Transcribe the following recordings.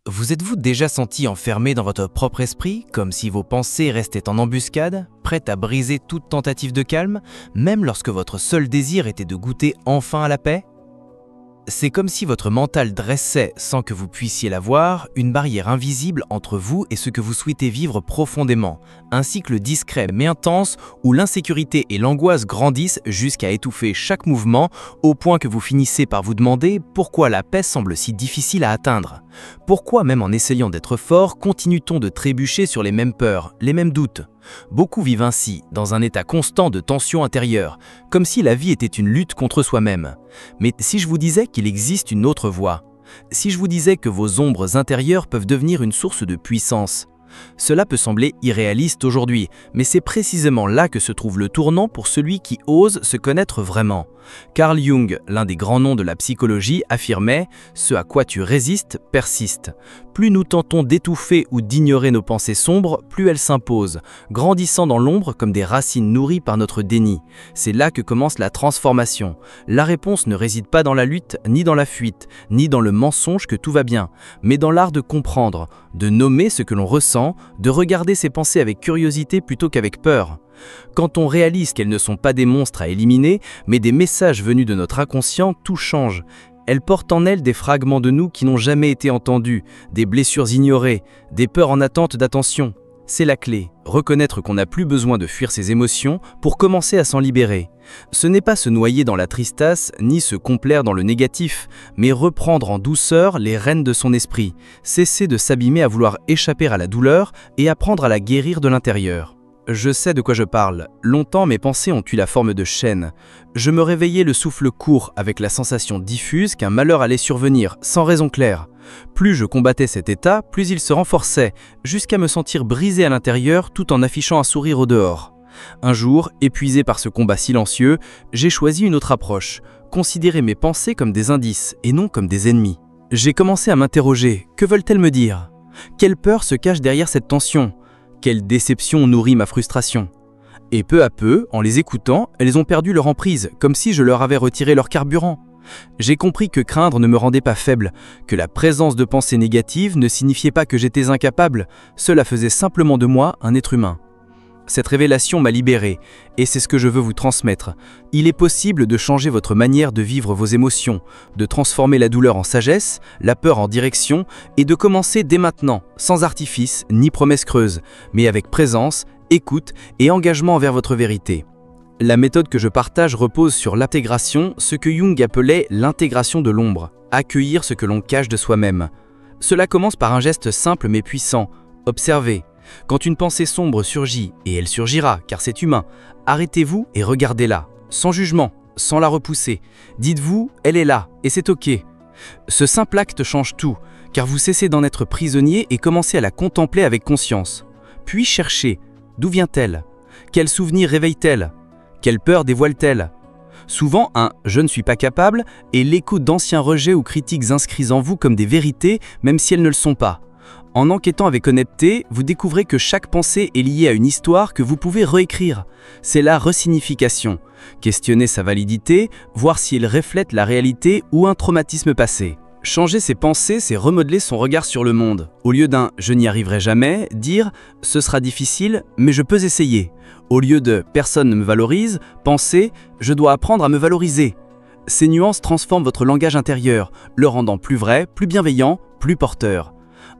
Vous êtes-vous déjà senti enfermé dans votre propre esprit, comme si vos pensées restaient en embuscade, prêtes à briser toute tentative de calme, même lorsque votre seul désir était de goûter enfin à la paix? C'est comme si votre mental dressait, sans que vous puissiez la voir, une barrière invisible entre vous et ce que vous souhaitez vivre profondément, un cycle discret mais intense où l'insécurité et l'angoisse grandissent jusqu'à étouffer chaque mouvement, au point que vous finissez par vous demander pourquoi la paix semble si difficile à atteindre. Pourquoi, même en essayant d'être fort, continue-t-on de trébucher sur les mêmes peurs, les mêmes doutes? Beaucoup vivent ainsi, dans un état constant de tension intérieure, comme si la vie était une lutte contre soi-même. Mais si je vous disais qu'il existe une autre voie, si je vous disais que vos ombres intérieures peuvent devenir une source de puissance, cela peut sembler irréaliste aujourd'hui, mais c'est précisément là que se trouve le tournant pour celui qui ose se connaître vraiment. Carl Jung, l'un des grands noms de la psychologie, affirmait « Ce à quoi tu résistes persiste ». Plus nous tentons d'étouffer ou d'ignorer nos pensées sombres, plus elles s'imposent, grandissant dans l'ombre comme des racines nourries par notre déni. C'est là que commence la transformation. La réponse ne réside pas dans la lutte, ni dans la fuite, ni dans le mensonge que tout va bien, mais dans l'art de comprendre, de nommer ce que l'on ressent, de regarder ses pensées avec curiosité plutôt qu'avec peur. Quand on réalise qu'elles ne sont pas des monstres à éliminer, mais des messages venus de notre inconscient, tout change. Elles portent en elles des fragments de nous qui n'ont jamais été entendus, des blessures ignorées, des peurs en attente d'attention. C'est la clé, reconnaître qu'on n'a plus besoin de fuir ses émotions pour commencer à s'en libérer. Ce n'est pas se noyer dans la tristesse, ni se complaire dans le négatif, mais reprendre en douceur les rênes de son esprit, cesser de s'abîmer à vouloir échapper à la douleur et apprendre à la guérir de l'intérieur. Je sais de quoi je parle. Longtemps, mes pensées ont eu la forme de chaînes. Je me réveillais le souffle court, avec la sensation diffuse qu'un malheur allait survenir, sans raison claire. Plus je combattais cet état, plus il se renforçait, jusqu'à me sentir brisé à l'intérieur tout en affichant un sourire au dehors. Un jour, épuisé par ce combat silencieux, j'ai choisi une autre approche, considérer mes pensées comme des indices et non comme des ennemis. J'ai commencé à m'interroger, que veulent-elles me dire? Quelle peur se cache derrière cette tension? Quelle déception nourrit ma frustration? Et peu à peu, en les écoutant, elles ont perdu leur emprise, comme si je leur avais retiré leur carburant. J'ai compris que craindre ne me rendait pas faible, que la présence de pensées négatives ne signifiait pas que j'étais incapable, cela faisait simplement de moi un être humain. Cette révélation m'a libéré, et c'est ce que je veux vous transmettre. Il est possible de changer votre manière de vivre vos émotions, de transformer la douleur en sagesse, la peur en direction, et de commencer dès maintenant, sans artifice ni promesse creuse, mais avec présence, écoute et engagement envers votre vérité. La méthode que je partage repose sur l'intégration, ce que Jung appelait l'intégration de l'ombre, accueillir ce que l'on cache de soi-même. Cela commence par un geste simple mais puissant, observer. Quand une pensée sombre surgit, et elle surgira car c'est humain, arrêtez-vous et regardez-la, sans jugement, sans la repousser. Dites-vous, elle est là, et c'est ok. Ce simple acte change tout, car vous cessez d'en être prisonnier et commencez à la contempler avec conscience. Puis cherchez, d'où vient-elle? Quel souvenir réveille-t-elle? Quelle peur dévoile-t-elle? Souvent, un « je ne suis pas capable » est l'écho d'anciens rejets ou critiques inscrits en vous comme des vérités, même si elles ne le sont pas. En enquêtant avec honnêteté, vous découvrez que chaque pensée est liée à une histoire que vous pouvez réécrire. C'est la resignification. Questionner sa validité, voir si elle reflète la réalité ou un traumatisme passé. Changer ses pensées, c'est remodeler son regard sur le monde. Au lieu d'un « je n'y arriverai jamais », dire « ce sera difficile, mais je peux essayer ». Au lieu de « personne ne me valorise », pensez « je dois apprendre à me valoriser ». Ces nuances transforment votre langage intérieur, le rendant plus vrai, plus bienveillant, plus porteur.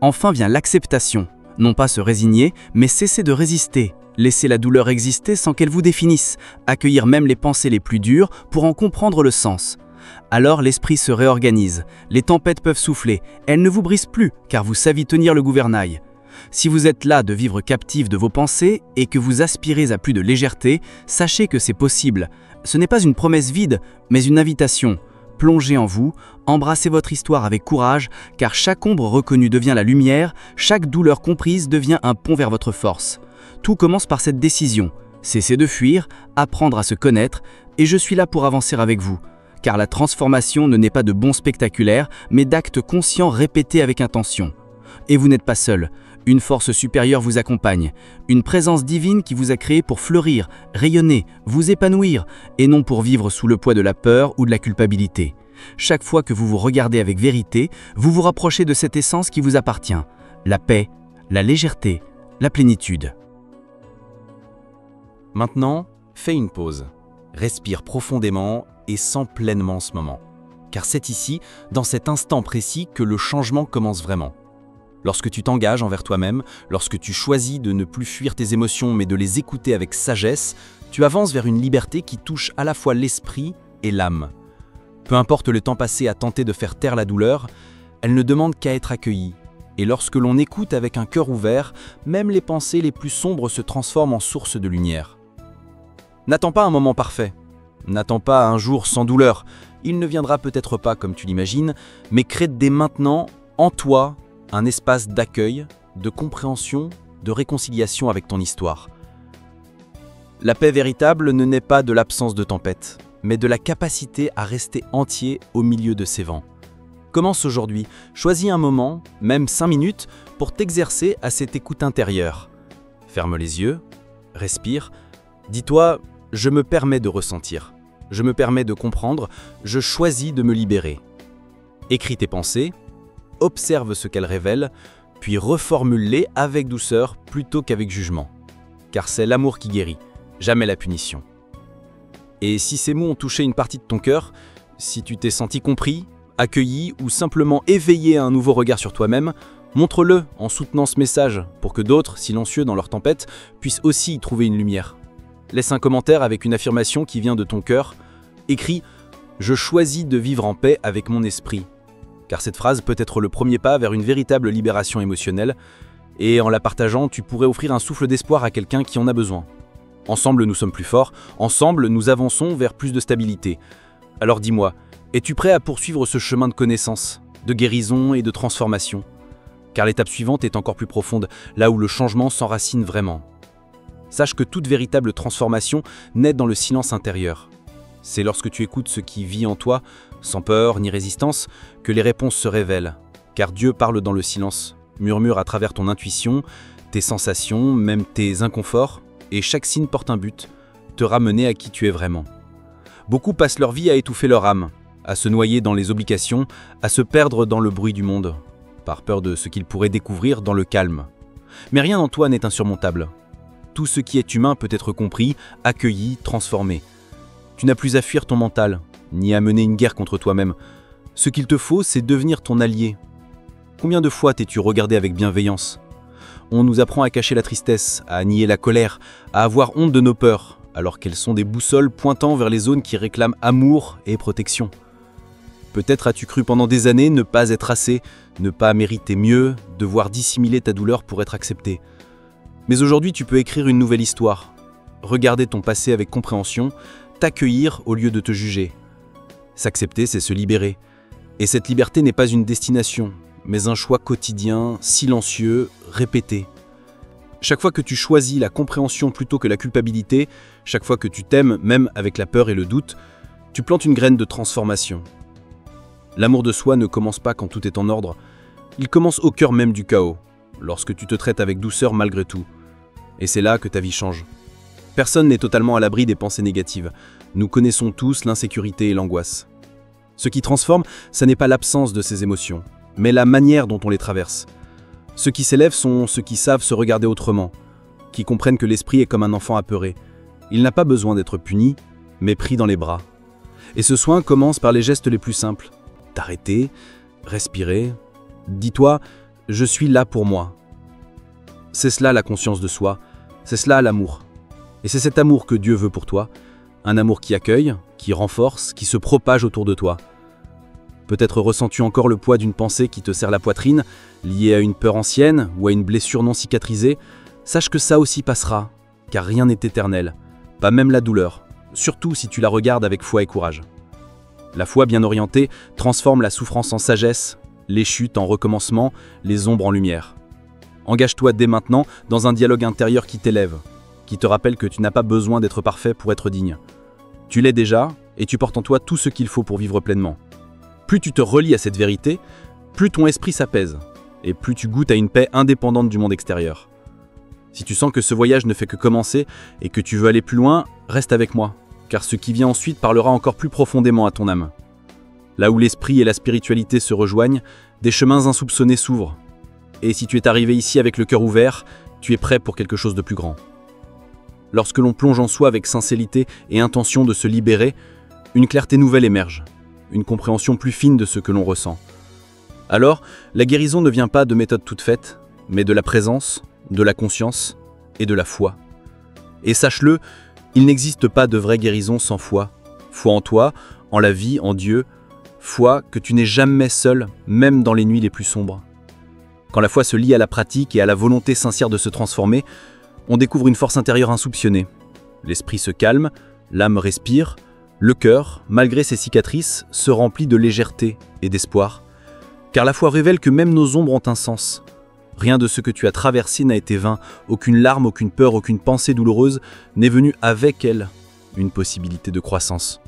Enfin vient l'acceptation. Non pas se résigner, mais cesser de résister. Laisser la douleur exister sans qu'elle vous définisse. Accueillir même les pensées les plus dures pour en comprendre le sens. Alors l'esprit se réorganise. Les tempêtes peuvent souffler. Elles ne vous brisent plus, car vous savez tenir le gouvernail. Si vous êtes là de vivre captif de vos pensées et que vous aspirez à plus de légèreté, sachez que c'est possible. Ce n'est pas une promesse vide, mais une invitation. Plongez en vous, embrassez votre histoire avec courage, car chaque ombre reconnue devient la lumière, chaque douleur comprise devient un pont vers votre force. Tout commence par cette décision. Cessez de fuir, apprendre à se connaître, et je suis là pour avancer avec vous. Car la transformation ne naît pas de bons spectaculaires, mais d'actes conscients répétés avec intention. Et vous n'êtes pas seul. Une force supérieure vous accompagne, une présence divine qui vous a créé pour fleurir, rayonner, vous épanouir, et non pour vivre sous le poids de la peur ou de la culpabilité. Chaque fois que vous vous regardez avec vérité, vous vous rapprochez de cette essence qui vous appartient, la paix, la légèreté, la plénitude. Maintenant, fais une pause. Respire profondément et sens pleinement ce moment. Car c'est ici, dans cet instant précis, que le changement commence vraiment. Lorsque tu t'engages envers toi-même, lorsque tu choisis de ne plus fuir tes émotions mais de les écouter avec sagesse, tu avances vers une liberté qui touche à la fois l'esprit et l'âme. Peu importe le temps passé à tenter de faire taire la douleur, elle ne demande qu'à être accueillie. Et lorsque l'on écoute avec un cœur ouvert, même les pensées les plus sombres se transforment en source de lumière. N'attends pas un moment parfait. N'attends pas un jour sans douleur. Il ne viendra peut-être pas comme tu l'imagines, mais crée dès maintenant, en toi, un espace d'accueil, de compréhension, de réconciliation avec ton histoire. La paix véritable ne naît pas de l'absence de tempête, mais de la capacité à rester entier au milieu de ces vents. Commence aujourd'hui, choisis un moment, même 5 minutes, pour t'exercer à cette écoute intérieure. Ferme les yeux, respire, dis-toi « je me permets de ressentir ». Je me permets de comprendre, je choisis de me libérer. Écris tes pensées, observe ce qu'elles révèlent, puis reformule-les avec douceur plutôt qu'avec jugement. Car c'est l'amour qui guérit, jamais la punition. Et si ces mots ont touché une partie de ton cœur, si tu t'es senti compris, accueilli ou simplement éveillé à un nouveau regard sur toi-même, montre-le en soutenant ce message pour que d'autres, silencieux dans leur tempête, puissent aussi y trouver une lumière. Laisse un commentaire avec une affirmation qui vient de ton cœur. Écris « Je choisis de vivre en paix avec mon esprit ». Car cette phrase peut être le premier pas vers une véritable libération émotionnelle. Et en la partageant, tu pourrais offrir un souffle d'espoir à quelqu'un qui en a besoin. Ensemble, nous sommes plus forts. Ensemble, nous avançons vers plus de stabilité. Alors dis-moi, es-tu prêt à poursuivre ce chemin de connaissance, de guérison et de transformation? Car l'étape suivante est encore plus profonde, là où le changement s'enracine vraiment. Sache que toute véritable transformation naît dans le silence intérieur. C'est lorsque tu écoutes ce qui vit en toi, sans peur ni résistance, que les réponses se révèlent. Car Dieu parle dans le silence, murmure à travers ton intuition, tes sensations, même tes inconforts, et chaque signe porte un but, te ramener à qui tu es vraiment. Beaucoup passent leur vie à étouffer leur âme, à se noyer dans les obligations, à se perdre dans le bruit du monde, par peur de ce qu'ils pourraient découvrir dans le calme. Mais rien en toi n'est insurmontable. Tout ce qui est humain peut être compris, accueilli, transformé. Tu n'as plus à fuir ton mental, ni à mener une guerre contre toi-même. Ce qu'il te faut, c'est devenir ton allié. Combien de fois t'es-tu regardé avec bienveillance? On nous apprend à cacher la tristesse, à nier la colère, à avoir honte de nos peurs, alors qu'elles sont des boussoles pointant vers les zones qui réclament amour et protection. Peut-être as-tu cru pendant des années ne pas être assez, ne pas mériter mieux, devoir dissimuler ta douleur pour être accepté. Mais aujourd'hui, tu peux écrire une nouvelle histoire, regarder ton passé avec compréhension, t'accueillir au lieu de te juger. S'accepter, c'est se libérer. Et cette liberté n'est pas une destination, mais un choix quotidien, silencieux, répété. Chaque fois que tu choisis la compréhension plutôt que la culpabilité, chaque fois que tu t'aimes, même avec la peur et le doute, tu plantes une graine de transformation. L'amour de soi ne commence pas quand tout est en ordre, il commence au cœur même du chaos, lorsque tu te traites avec douceur malgré tout. Et c'est là que ta vie change. Personne n'est totalement à l'abri des pensées négatives. Nous connaissons tous l'insécurité et l'angoisse. Ce qui transforme, ça n'est pas l'absence de ces émotions, mais la manière dont on les traverse. Ceux qui s'élèvent sont ceux qui savent se regarder autrement, qui comprennent que l'esprit est comme un enfant apeuré. Il n'a pas besoin d'être puni, mais pris dans les bras. Et ce soin commence par les gestes les plus simples. T'arrêter, respirer. Dis-toi, je suis là pour moi. C'est cela la conscience de soi, c'est cela l'amour. Et c'est cet amour que Dieu veut pour toi, un amour qui accueille, qui renforce, qui se propage autour de toi. Peut-être ressens-tu encore le poids d'une pensée qui te serre la poitrine, liée à une peur ancienne ou à une blessure non cicatrisée. Sache que ça aussi passera, car rien n'est éternel, pas même la douleur, surtout si tu la regardes avec foi et courage. La foi bien orientée transforme la souffrance en sagesse, les chutes en recommencement, les ombres en lumière. Engage-toi dès maintenant dans un dialogue intérieur qui t'élève, qui te rappelle que tu n'as pas besoin d'être parfait pour être digne. Tu l'es déjà et tu portes en toi tout ce qu'il faut pour vivre pleinement. Plus tu te relis à cette vérité, plus ton esprit s'apaise et plus tu goûtes à une paix indépendante du monde extérieur. Si tu sens que ce voyage ne fait que commencer et que tu veux aller plus loin, reste avec moi, car ce qui vient ensuite parlera encore plus profondément à ton âme. Là où l'esprit et la spiritualité se rejoignent, des chemins insoupçonnés s'ouvrent. Et si tu es arrivé ici avec le cœur ouvert, tu es prêt pour quelque chose de plus grand. Lorsque l'on plonge en soi avec sincérité et intention de se libérer, une clarté nouvelle émerge, une compréhension plus fine de ce que l'on ressent. Alors, la guérison ne vient pas de méthodes toutes faites, mais de la présence, de la conscience et de la foi. Et sache-le, il n'existe pas de vraie guérison sans foi. Foi en toi, en la vie, en Dieu. Foi que tu n'es jamais seul, même dans les nuits les plus sombres. Quand la foi se lie à la pratique et à la volonté sincère de se transformer, on découvre une force intérieure insoupçonnée. L'esprit se calme, l'âme respire, le cœur, malgré ses cicatrices, se remplit de légèreté et d'espoir. Car la foi révèle que même nos ombres ont un sens. Rien de ce que tu as traversé n'a été vain, aucune larme, aucune peur, aucune pensée douloureuse n'est venue avec elle une possibilité de croissance.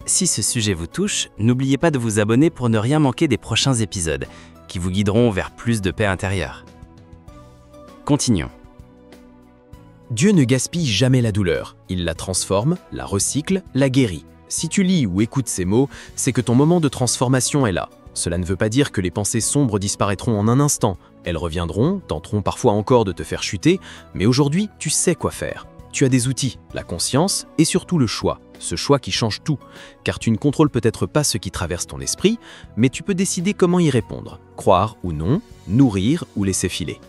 Si ce sujet vous touche, n'oubliez pas de vous abonner pour ne rien manquer des prochains épisodes, qui vous guideront vers plus de paix intérieure. Continuons. Dieu ne gaspille jamais la douleur. Il la transforme, la recycle, la guérit. Si tu lis ou écoutes ces mots, c'est que ton moment de transformation est là. Cela ne veut pas dire que les pensées sombres disparaîtront en un instant. Elles reviendront, tenteront parfois encore de te faire chuter, mais aujourd'hui, tu sais quoi faire. Tu as des outils, la conscience et surtout le choix. Ce choix qui change tout, car tu ne contrôles peut-être pas ce qui traverse ton esprit, mais tu peux décider comment y répondre, croire ou non, nourrir ou laisser filer.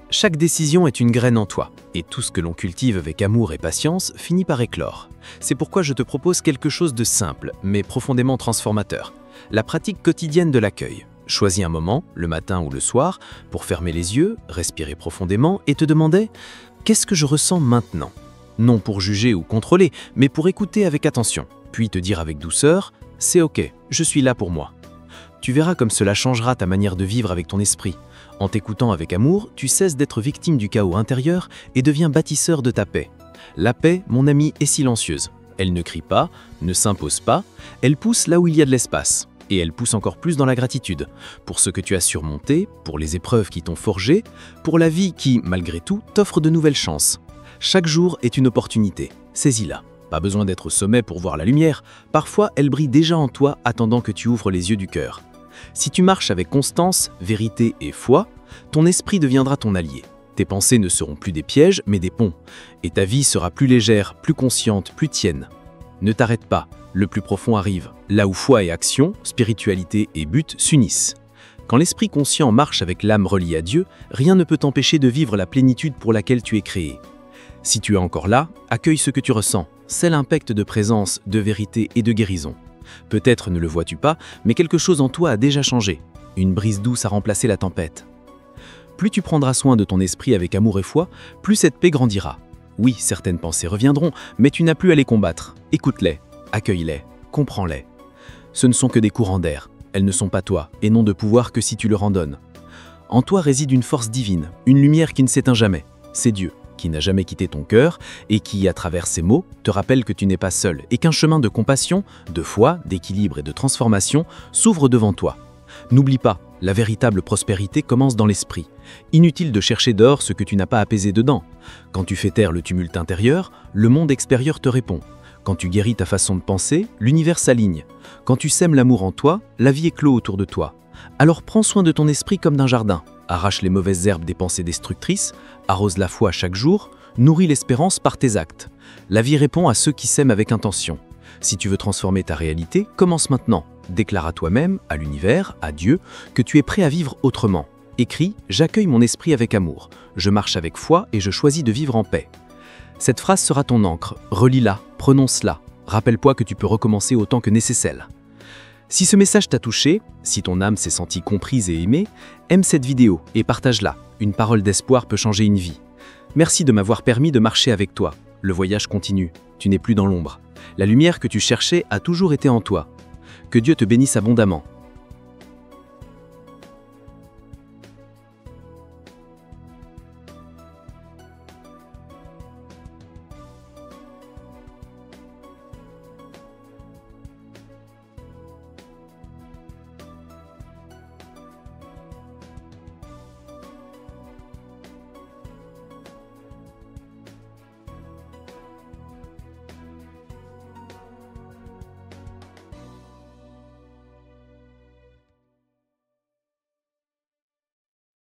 Chaque décision est une graine en toi, et tout ce que l'on cultive avec amour et patience finit par éclore. C'est pourquoi je te propose quelque chose de simple, mais profondément transformateur. La pratique quotidienne de l'accueil. Choisis un moment, le matin ou le soir, pour fermer les yeux, respirer profondément et te demander « Qu'est-ce que je ressens maintenant ?» Non pour juger ou contrôler, mais pour écouter avec attention, puis te dire avec douceur « C'est ok, je suis là pour moi ». Tu verras comme cela changera ta manière de vivre avec ton esprit. En t'écoutant avec amour, tu cesses d'être victime du chaos intérieur et deviens bâtisseur de ta paix. La paix, mon ami, est silencieuse. Elle ne crie pas, ne s'impose pas, elle pousse là où il y a de l'espace. Et elle pousse encore plus dans la gratitude, pour ce que tu as surmonté, pour les épreuves qui t'ont forgé, pour la vie qui, malgré tout, t'offre de nouvelles chances. Chaque jour est une opportunité, saisis-la. Pas besoin d'être au sommet pour voir la lumière, parfois elle brille déjà en toi attendant que tu ouvres les yeux du cœur. Si tu marches avec constance, vérité et foi, ton esprit deviendra ton allié. Tes pensées ne seront plus des pièges, mais des ponts. Et ta vie sera plus légère, plus consciente, plus tienne. Ne t'arrête pas, le plus profond arrive. Là où foi et action, spiritualité et but s'unissent. Quand l'esprit conscient marche avec l'âme reliée à Dieu, rien ne peut t'empêcher de vivre la plénitude pour laquelle tu es créé. Si tu es encore là, accueille ce que tu ressens. C'est l'impact de présence, de vérité et de guérison. Peut-être ne le vois-tu pas, mais quelque chose en toi a déjà changé. Une brise douce a remplacé la tempête. Plus tu prendras soin de ton esprit avec amour et foi, plus cette paix grandira. Oui, certaines pensées reviendront, mais tu n'as plus à les combattre. Écoute-les, accueille-les, comprends-les. Ce ne sont que des courants d'air. Elles ne sont pas toi, et n'ont de pouvoir que si tu leur en donnes. En toi réside une force divine, une lumière qui ne s'éteint jamais. C'est Dieu, qui n'a jamais quitté ton cœur, et qui, à travers ses mots, te rappelle que tu n'es pas seul, et qu'un chemin de compassion, de foi, d'équilibre et de transformation s'ouvre devant toi. N'oublie pas, la véritable prospérité commence dans l'esprit. Inutile de chercher dehors ce que tu n'as pas apaisé dedans. Quand tu fais taire le tumulte intérieur, le monde extérieur te répond. Quand tu guéris ta façon de penser, l'univers s'aligne. Quand tu sèmes l'amour en toi, la vie éclot autour de toi. Alors prends soin de ton esprit comme d'un jardin. Arrache les mauvaises herbes des pensées destructrices, arrose la foi chaque jour, nourris l'espérance par tes actes. La vie répond à ceux qui s'aiment avec intention. Si tu veux transformer ta réalité, commence maintenant. Déclare à toi-même, à l'univers, à Dieu, que tu es prêt à vivre autrement. Écris « J'accueille mon esprit avec amour. Je marche avec foi et je choisis de vivre en paix ». Cette phrase sera ton encre. Relis-la, prononce-la. Rappelle-toi que tu peux recommencer autant que nécessaire. Si ce message t'a touché, si ton âme s'est sentie comprise et aimée, aime cette vidéo et partage-la. Une parole d'espoir peut changer une vie. Merci de m'avoir permis de marcher avec toi. Le voyage continue. Tu n'es plus dans l'ombre. La lumière que tu cherchais a toujours été en toi. Que Dieu te bénisse abondamment.